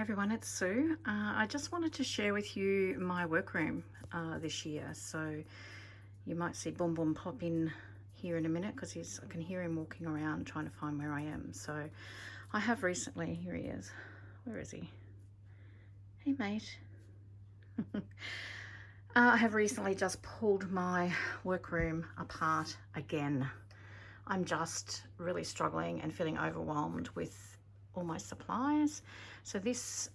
everyone, it's Sue. I just wanted to share with you my workroom this year. So you might see Boom Boom pop in here in a minute because I can hear him walking around trying to find where I am. So I have recently, here he is. Where is he? Hey mate. I have recently just pulled my workroom apart again. I'm just really struggling and feeling overwhelmed with all my supplies. So this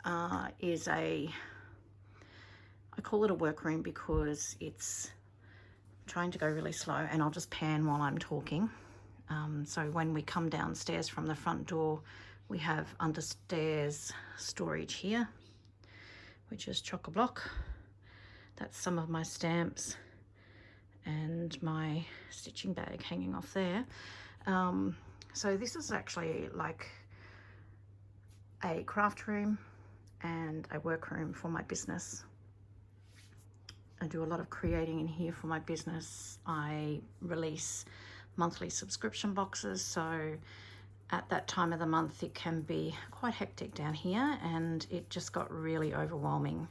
is I call it a workroom because it's trying to go really slow, and I'll just pan while I'm talking. So when we come downstairs from the front door, we have understairs storage here, which is chock-a-block. That's some of my stamps and my stitching bag hanging off there. So this is actually like a craft room and a workroom for my business. I do a lot of creating in here for my business. I release monthly subscription boxes, so at that time of the month it can be quite hectic down here, and it just got really overwhelming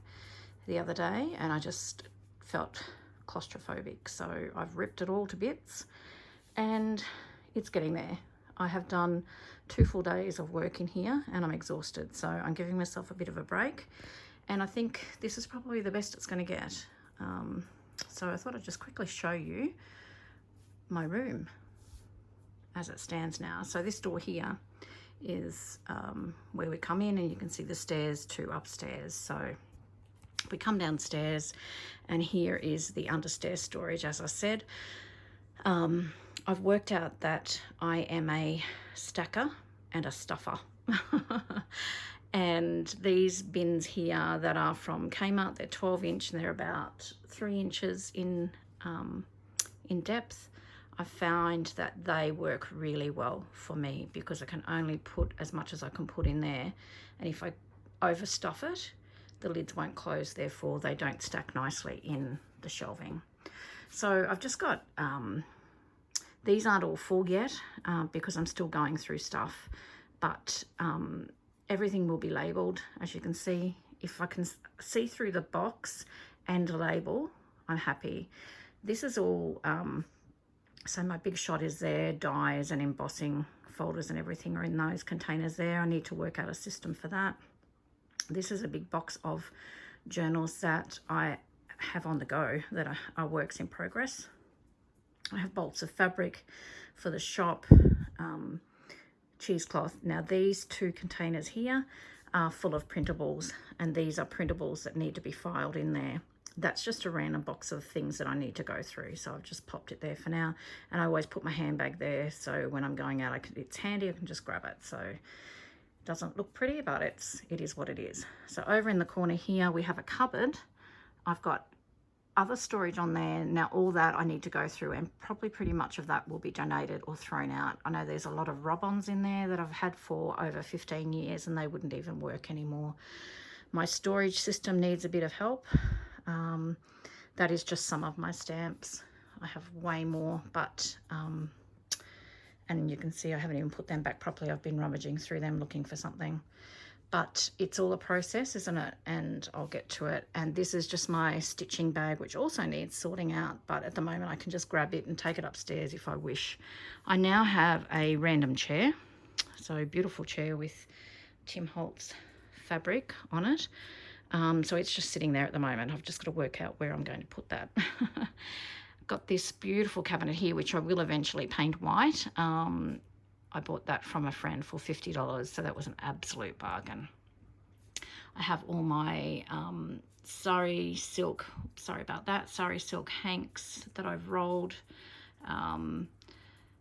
the other day and I just felt claustrophobic. So I've ripped it all to bits and it's getting there. I have done 2 full days of work in here and I'm exhausted, so I'm giving myself a bit of a break, and I think this is probably the best it's going to get. So I thought I'd just quickly show you my room as it stands now. So this door here is where we come in, and you can see the stairs to upstairs. So we come downstairs and here is the understairs storage. As I said, I've worked out that I am a stacker and a stuffer. And these bins here that are from Kmart, they're 12-inch and they're about 3 inches in depth. I find that they work really well for me because I can only put as much as I can put in there, and if I overstuff it, the lids won't close, therefore they don't stack nicely in the shelving. So I've just got, these aren't all full yet because I'm still going through stuff, but everything will be labelled. As you can see, if I can see through the box and the label, I'm happy. This is all, so my big shot is there, dies and embossing folders and everything are in those containers there. I need to work out a system for that. This is a big box of journals that I have on the go that are works in progress. I have bolts of fabric for the shop, cheesecloth. Now these 2 containers here are full of printables, and these are printables that need to be filed in there. That's just a random box of things that I need to go through, so I've just popped it there for now, and I always put my handbag there so when I'm going out it's handy, I can just grab it. So it doesn't look pretty, but it is what it is. So over in the corner here we have a cupboard. I've got other storage on there. Now all that I need to go through, and probably pretty much of that will be donated or thrown out. I know there's a lot of rub-ons in there that I've had for over 15 years and they wouldn't even work anymore. My storage system needs a bit of help. That is just some of my stamps. I have way more, but and you can see I haven't even put them back properly. I've been rummaging through them looking for something, but it's all a process, isn't it? And I'll get to it. And this is just my stitching bag, which also needs sorting out, but at the moment I can just grab it and take it upstairs if I wish. I now have a random chair, so beautiful chair with Tim Holtz fabric on it. So it's just sitting there at the moment. I've just got to work out where I'm going to put that. Got this beautiful cabinet here, which I will eventually paint white. I bought that from a friend for $50, so that was an absolute bargain. I have all my sari silk hanks that I've rolled,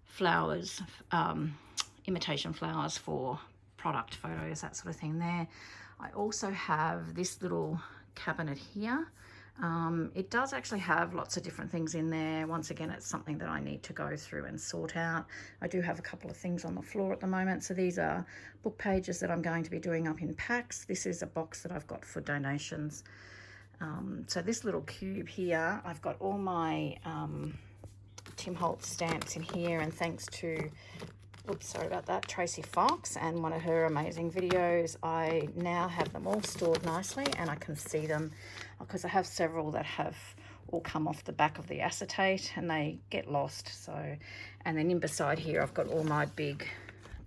flowers, imitation flowers for product photos, that sort of thing there. I also have this little cabinet here. It does actually have lots of different things in there. Once again, it's something that I need to go through and sort out. I do have a couple of things on the floor at the moment. So these are book pages that I'm going to be doing up in packs. This is a box that I've got for donations. So this little cube here, I've got all my Tim Holtz stamps in here, and thanks to oops, sorry about that, Tracy Fox, and one of her amazing videos. I now have them all stored nicely, and I can see them because I have several that have all come off the back of the acetate and they get lost. So, and then in beside here I've got all my big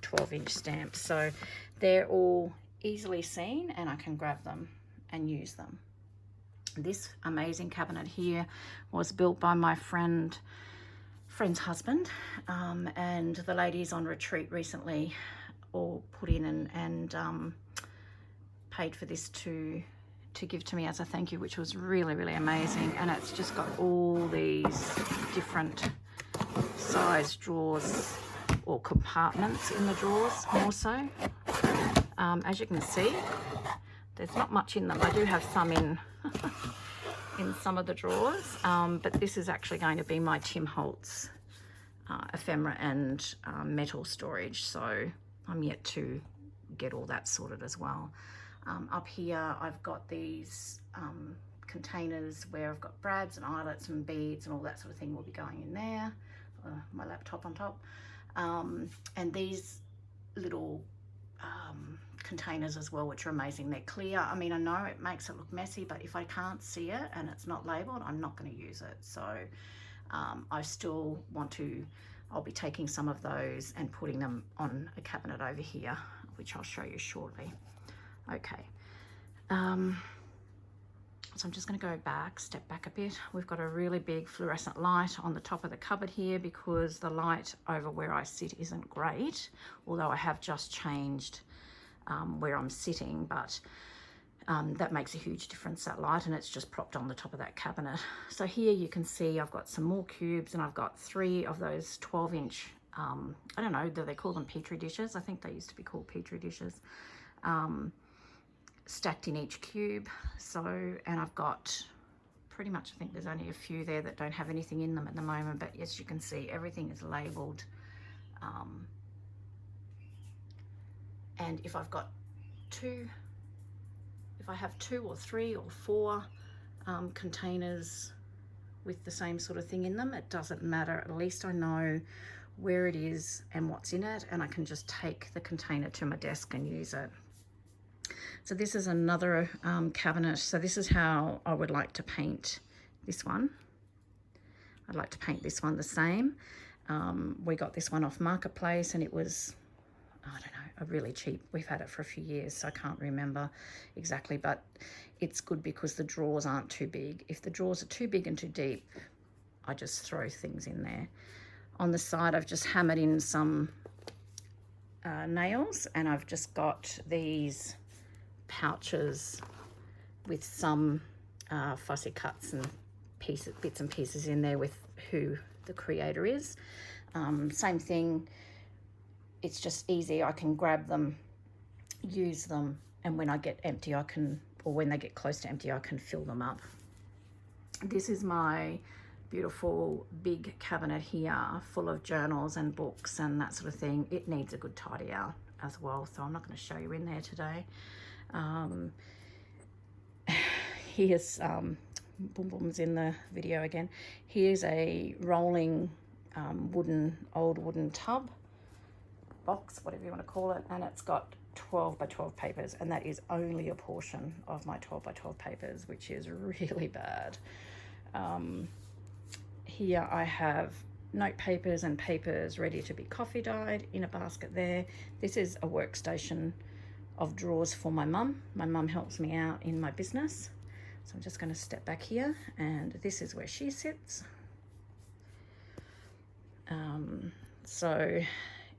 12-inch stamps, so they're all easily seen and I can grab them and use them. This amazing cabinet here was built by my friend's husband, and the ladies on retreat recently all put in and paid for this to give to me as a thank you, which was really, really amazing. And it's just got all these different size drawers or compartments in the drawers more so. As you can see, there's not much in them. I do have some in in some of the drawers, but this is actually going to be my Tim Holtz ephemera and metal storage, so I'm yet to get all that sorted as well. Up here I've got these containers where I've got brads and eyelets and beads and all that sort of thing will be going in there. My laptop on top, and these little containers as well, which are amazing. They're clear. I mean, I know it makes it look messy, but if I can't see it and it's not labeled, I'm not going to use it. So I still want to, I'll be taking some of those and putting them on a cabinet over here, which I'll show you shortly. Okay, so I'm just going to go back, step back a bit. We've got a really big fluorescent light on the top of the cupboard here because the light over where I sit isn't great, although I have just changed where I'm sitting, but that makes a huge difference, that light, and it's just propped on the top of that cabinet. So here you can see I've got some more cubes, and I've got 3 of those 12-inch, I don't know, do they call them Petri dishes? I think they used to be called Petri dishes. Stacked in each cube. So, and I've got pretty much, I think there's only a few there that don't have anything in them at the moment, but as you can see, everything is labeled. And if I've got if I have 2 or 3 or 4 containers with the same sort of thing in them, it doesn't matter. At least I know where it is and what's in it, and I can just take the container to my desk and use it. So this is another cabinet. So this is how I would like to paint this one. I'd like to paint this one the same. We got this one off Marketplace and it was, I don't know, a really cheap. We've had it for a few years, so I can't remember exactly, but it's good because the drawers aren't too big. If the drawers are too big and too deep, I just throw things in there. On the side, I've just hammered in some nails, and I've just got these pouches with some fussy cuts and bits and pieces in there with who the creator is. Same thing, it's just easy. I can grab them, use them, and when I get empty I can, or when they get close to empty, I can fill them up. This is my beautiful big cabinet here full of journals and books and that sort of thing. It needs a good tidy out as well, so I'm not going to show you in there today. Here's Boom Boom's in the video again. Here's a rolling old wooden tub box, whatever you want to call it, and it's got 12 by 12 papers, and that is only a portion of my 12 by 12 papers, which is really bad. Here I have note papers and papers ready to be coffee dyed in a basket there. This is a workstation of drawers for my mum. My mum helps me out in my business. So I'm just going to step back here, and this is where she sits. So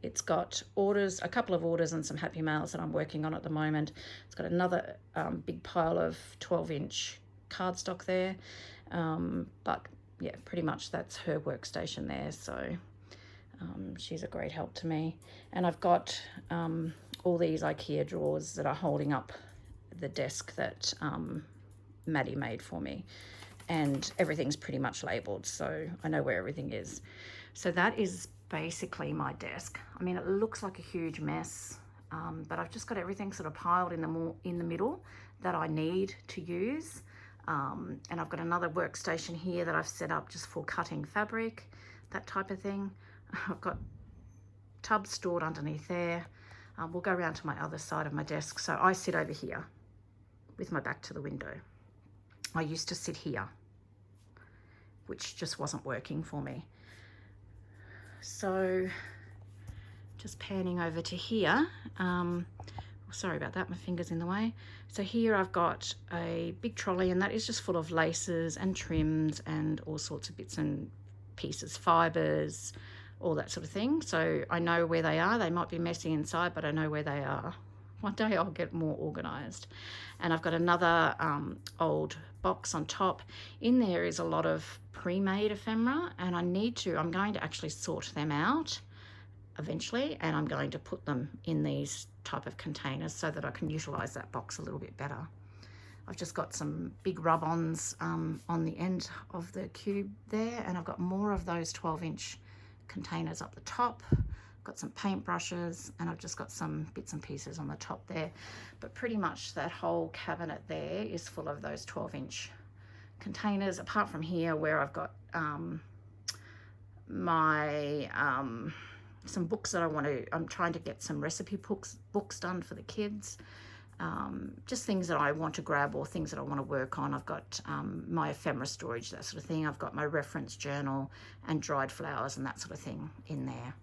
it's got orders, a couple of orders and some happy mails that I'm working on at the moment. It's got another big pile of 12-inch cardstock there. But yeah, pretty much that's her workstation there. So she's a great help to me. And I've got all these IKEA drawers that are holding up the desk that Maddie made for me, and everything's pretty much labeled, so I know where everything is. So that is basically my desk. I mean, it looks like a huge mess, but I've just got everything sort of piled in the middle that I need to use. And I've got another workstation here that I've set up just for cutting fabric, that type of thing. I've got tub stored underneath there. We'll go around to my other side of my desk. So I sit over here with my back to the window. I used to sit here, which just wasn't working for me. So just panning over to here. Sorry about that, my finger's in the way. So here I've got a big trolley, and that is just full of laces and trims and all sorts of bits and pieces, fibres, all that sort of thing. So I know where they are. They might be messy inside, but I know where they are. One day I'll get more organised. And I've got another old box on top. In there is a lot of pre-made ephemera, and I'm going to actually sort them out eventually, and I'm going to put them in these type of containers so that I can utilise that box a little bit better. I've just got some big rub-ons on the end of the cube there, and I've got more of those 12-inch containers up the top. Got some paint brushes, and I've just got some bits and pieces on the top there, but pretty much that whole cabinet there is full of those 12-inch containers, apart from here where I've got some books that I'm trying to get some recipe books done for the kids. Just things that I want to grab or things that I want to work on. I've got my ephemera storage, that sort of thing. I've got my reference journal and dried flowers and that sort of thing in there.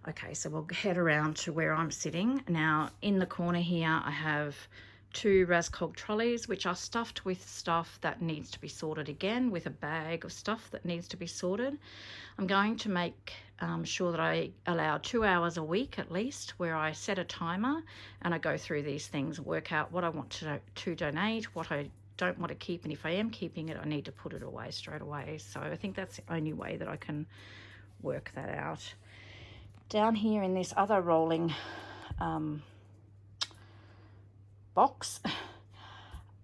Okay, so we'll head around to where I'm sitting. Now, in the corner here, I have 2 Rascog trolleys, which are stuffed with stuff that needs to be sorted again, with a bag of stuff that needs to be sorted. I'm going to make sure that I allow 2 hours a week at least, where I set a timer and I go through these things, work out what I want to donate, what I don't want to keep, and if I am keeping it, I need to put it away straight away. So I think that's the only way that I can work that out. Down here in this other rolling box,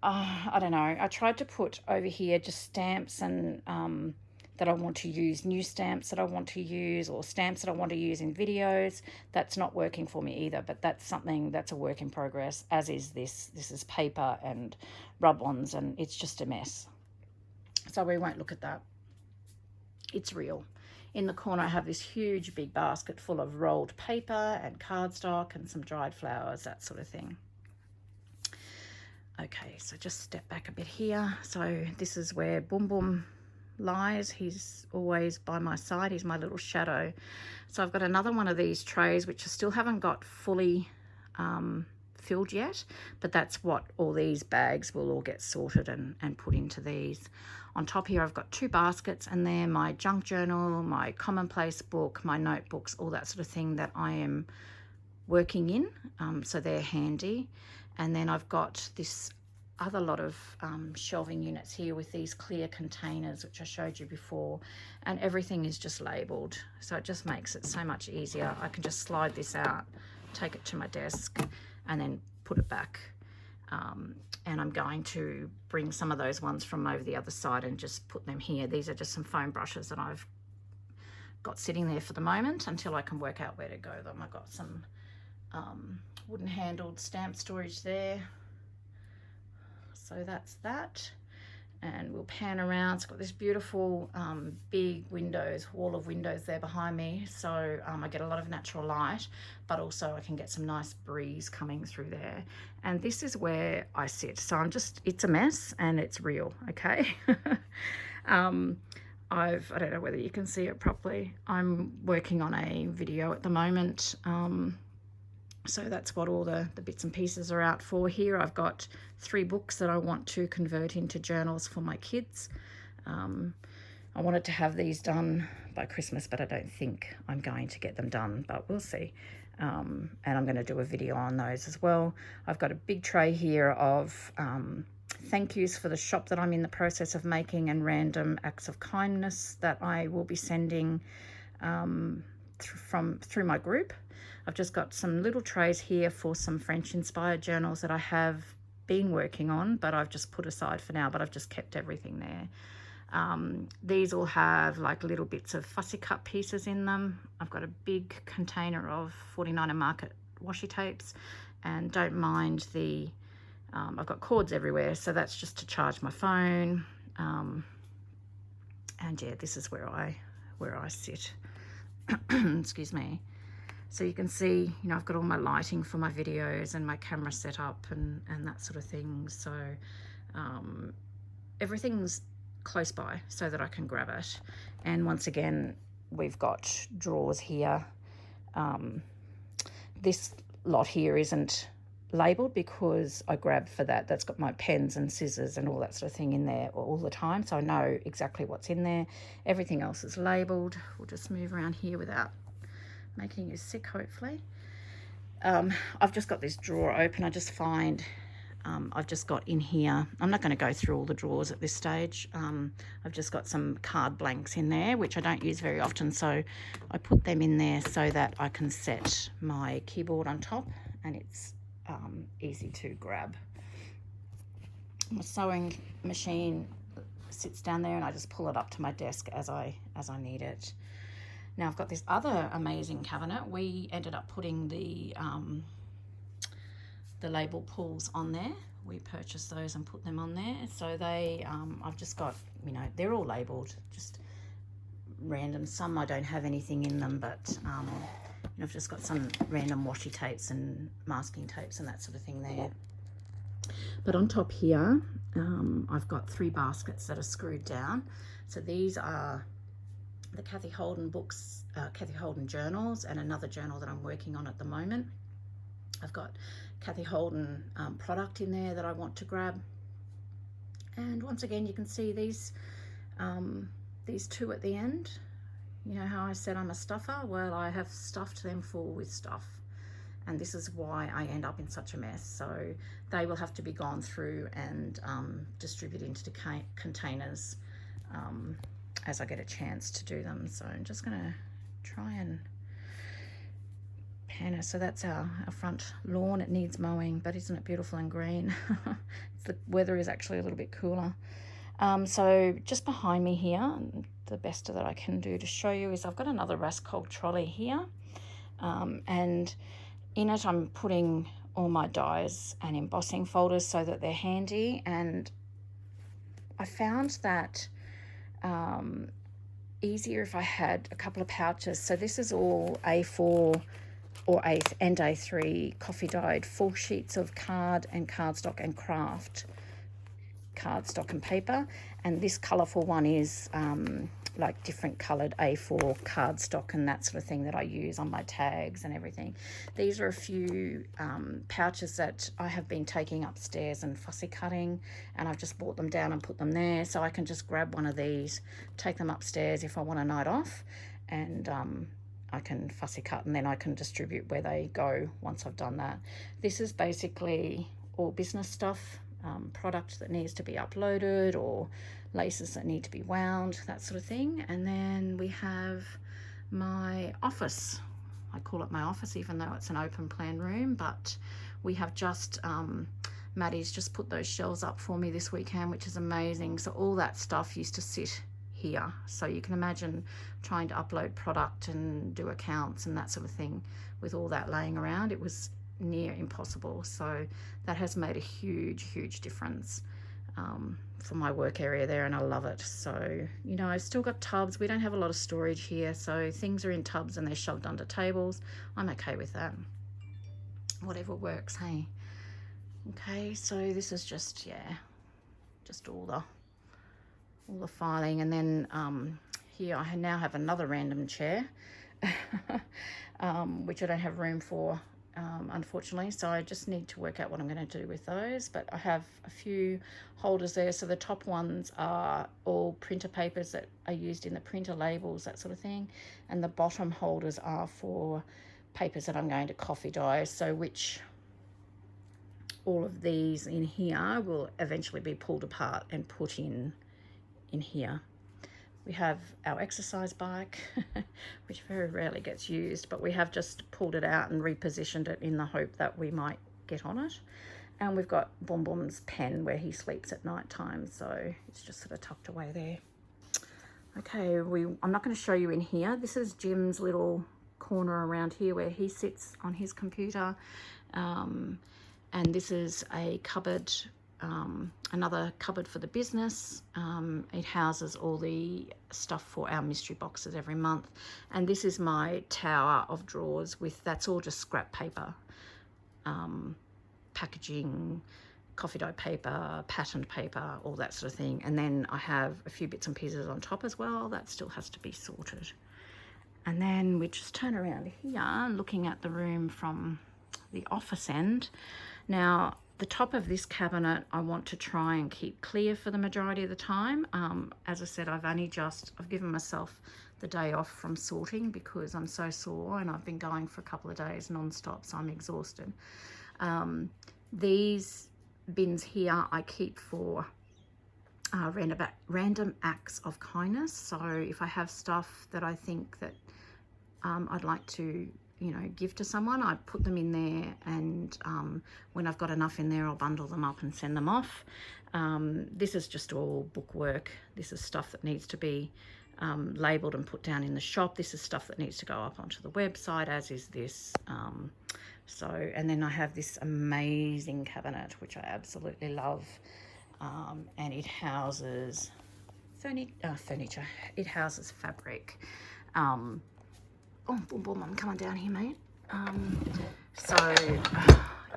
I don't know, I tried to put over here just stamps and that I want to use, new stamps that I want to use, or stamps that I want to use in videos. That's not working for me either, but that's something that's a work in progress, as is this. This is paper and rub-ons, and it's just a mess. So we won't look at that. It's real. In the corner I have this huge big basket full of rolled paper and cardstock and some dried flowers, that sort of thing. Okay, so just step back a bit here. So this is where Boom Boom lies. He's always by my side. He's my little shadow. So I've got another one of these trays, which I still haven't got fully filled yet, but that's what all these bags will all get sorted and put into these. On top here I've got 2 baskets, and they're my junk journal, my commonplace book, my notebooks, all that sort of thing that I am working in, so they're handy. And then I've got this other lot of shelving units here with these clear containers, which I showed you before, and everything is just labelled, so it just makes it so much easier. I can just slide this out, take it to my desk, and then put it back. And I'm going to bring some of those ones from over the other side and just put them here. These are just some foam brushes that I've got sitting there for the moment until I can work out where to go them. I've got some wooden handled stamp storage there. So that's that. And we'll pan around. It's got this beautiful big windows, wall of windows there behind me. So I get a lot of natural light, but also I can get some nice breeze coming through there. And this is where I sit. So it's a mess and it's real, okay? I don't know whether you can see it properly. I'm working on a video at the moment. So that's what all the bits and pieces are out for. Here I've got 3 books that I want to convert into journals for my kids. I wanted to have these done by Christmas, but I don't think I'm going to get them done, but we'll see. And I'm going to do a video on those as well. I've got a big tray here of thank yous for the shop that I'm in the process of making, and random acts of kindness that I will be sending through my group. I've just got some little trays here for some French inspired journals that I have been working on, but I've just put aside for now, but I've just kept everything there. These all have like little bits of fussy cut pieces in them. I've got a big container of 49er market washi tapes, and don't mind I've got cords everywhere, so that's just to charge my phone. And yeah, this is where I sit. excuse me. So you can see, you know, I've got all my lighting for my videos and my camera set up and that sort of thing. So everything's close by so that I can grab it. And once again, we've got drawers here. This lot here isn't labelled because I grab for that. That's got my pens and scissors and all that sort of thing in there all the time, so I know exactly what's in there. Everything else is labelled. We'll just move around here without making you sick, hopefully. I've just got this drawer open. I just find I've just got in here, I'm not going to go through all the drawers at this stage. I've just got some card blanks in there, which I don't use very often, so I put them in there so that I can set my keyboard on top and it's easy to grab. My sewing machine sits down there and I just pull it up to my desk as I need it. Now I've got this other amazing cabinet. We ended up putting the label pulls on there. We purchased those and put them on there. So they, I've just got, you know, they're all labelled, just random. Some I don't have anything in them, but you know, I've just got some random washi tapes and masking tapes and that sort of thing there. But on top here, I've got 3 baskets that are screwed down. So these are the Kathy Holden books, Kathy Holden journals, and another journal that I'm working on at the moment. I've got Kathy Holden product in there that I want to grab. And once again, you can see these 2 at the end. You know how I said I'm a stuffer? Well, I have stuffed them full with stuff. And this is why I end up in such a mess. So they will have to be gone through and distributed into the containers as I get a chance to do them. So I'm just gonna try and pan it. So that's our front lawn. It needs mowing, but isn't it beautiful and green? The weather is actually a little bit cooler. So just behind me here, the best that I can do to show you is I've got another Rascol trolley here, and in it I'm putting all my dies and embossing folders so that they're handy. And I found that easier if I had a couple of pouches. So this is all A4 or and A3 coffee dyed full sheets of card and cardstock and craft cardstock and paper, and this colourful one is like different coloured A4 cardstock and that sort of thing that I use on my tags and everything. These are a few pouches that I have been taking upstairs and fussy cutting, and I've just brought them down and put them there so I can just grab one of these, take them upstairs if I want a night off, and I can fussy cut and then I can distribute where they go once I've done that. This is basically all business stuff, product that needs to be uploaded or laces that need to be wound, that sort of thing. And then we have my office. I call it my office even though it's an open plan room, but we have just Maddie's just put those shelves up for me this weekend, which is amazing. So all that stuff used to sit here, so you can imagine trying to upload product and do accounts and that sort of thing with all that laying around. It was near impossible. So that has made a huge difference for my work area there, and I love it. So, you know, I've still got tubs. We don't have a lot of storage here, so things are in tubs and they're shoved under tables. I'm okay with that. Whatever works, hey. Okay, so this is just, yeah, just all the filing. And then here I now have another random chair which I don't have room for, unfortunately, so I just need to work out what I'm going to do with those. But I have a few holders there. So the top ones are all printer papers that are used in the printer, labels, that sort of thing, and the bottom holders are for papers that I'm going to coffee dye, so which all of these in here will eventually be pulled apart and put in here. We have our exercise bike, which very rarely gets used, but we have just pulled it out and repositioned it in the hope that we might get on it. And we've got Boom Boom's pen where he sleeps at night time, so it's just sort of tucked away there. Okay, I'm not going to show you in here. This is Jim's little corner around here where he sits on his computer. And this is a cupboard another cupboard for the business. It houses all the stuff for our mystery boxes every month. And this is my tower of drawers with, that's all just scrap paper, packaging, coffee dough paper, patterned paper, all that sort of thing. And then I have a few bits and pieces on top as well. That still has to be sorted. And then we just turn around here, looking at the room from the office end. Now, the top of this cabinet, I want to try and keep clear for the majority of the time. As I said, I've given myself the day off from sorting because I'm so sore and I've been going for a couple of days non-stop, so I'm exhausted. These bins here I keep for random acts of kindness. So if I have stuff that I think that I'd like to, you know, give to someone, I put them in there, and when I've got enough in there, I'll bundle them up and send them off. This is just all bookwork. This is stuff that needs to be labelled and put down in the shop. This is stuff that needs to go up onto the website, as is this. And then I have this amazing cabinet, which I absolutely love, and it houses furniture. It houses fabric. Oh, boom, boom, I'm coming down here, mate.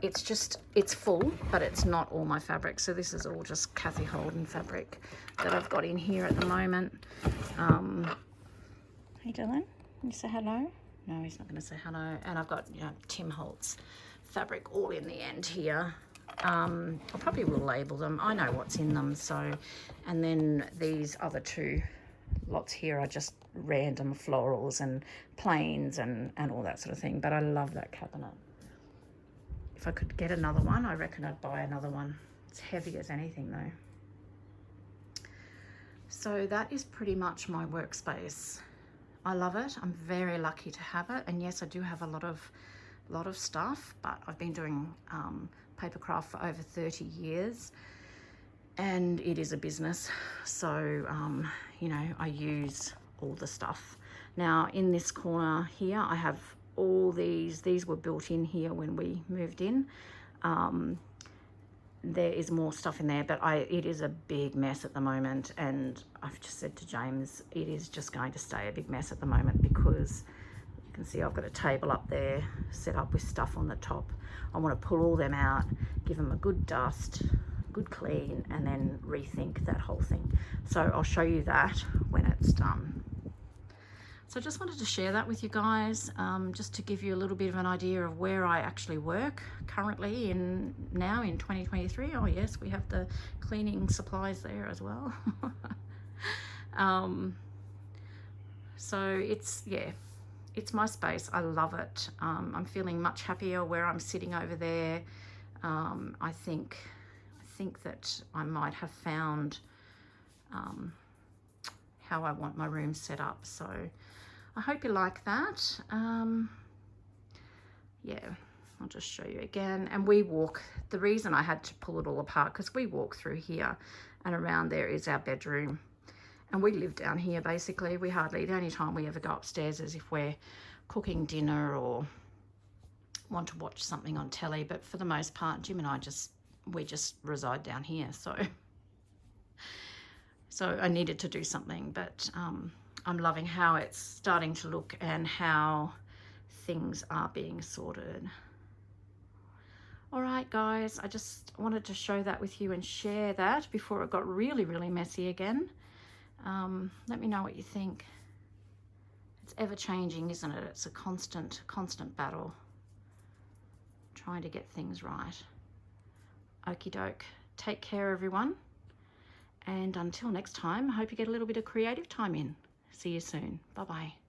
It's full, but it's not all my fabric. So this is all just Kathy Holden fabric that I've got in here at the moment. Hey, Dylan, can you say hello? No, he's not going to say hello. And I've got, you know, Tim Holtz fabric all in the end here. I probably will label them. I know what's in them. So, and then these other two lots here are just random florals and plains and all that sort of thing. But I love that cabinet. If I could get another one, I reckon I'd buy another one. It's heavy as anything though. So that is pretty much my workspace. I love it. I'm very lucky to have it. And yes, I do have a lot of stuff, but I've been doing paper craft for over 30 years. And it is a business, so you know, I use all the stuff. Now in this corner here, I have all these were built in here when we moved in. There is more stuff in there, but it is a big mess at the moment, and I've just said to James, it is just going to stay a big mess at the moment because you can see I've got a table up there set up with stuff on the top. I want to pull all them out, give them a good dust, good clean, and then rethink that whole thing. So I'll show you that when it's done. So I just wanted to share that with you guys, just to give you a little bit of an idea of where I actually work currently now in 2023. Oh yes, we have the cleaning supplies there as well. So it's my space. I love it. I'm feeling much happier where I'm sitting over there. I think that I might have found how I want my room set up. So I hope you like that. Yeah, I'll just show you again. And we walk, the reason I had to pull it all apart, because we walk through here and around there is our bedroom. And we live down here basically. The only time we ever go upstairs is if we're cooking dinner or want to watch something on telly. But for the most part, Jim and I we just reside down here. So I needed to do something, but I'm loving how it's starting to look and how things are being sorted. All right, guys, I just wanted to show that with you and share that before it got really, really messy again. Let me know what you think. It's ever changing, isn't it? It's a constant battle trying to get things right. Okie doke. Take care, everyone. And until next time, I hope you get a little bit of creative time in. See you soon. Bye-bye.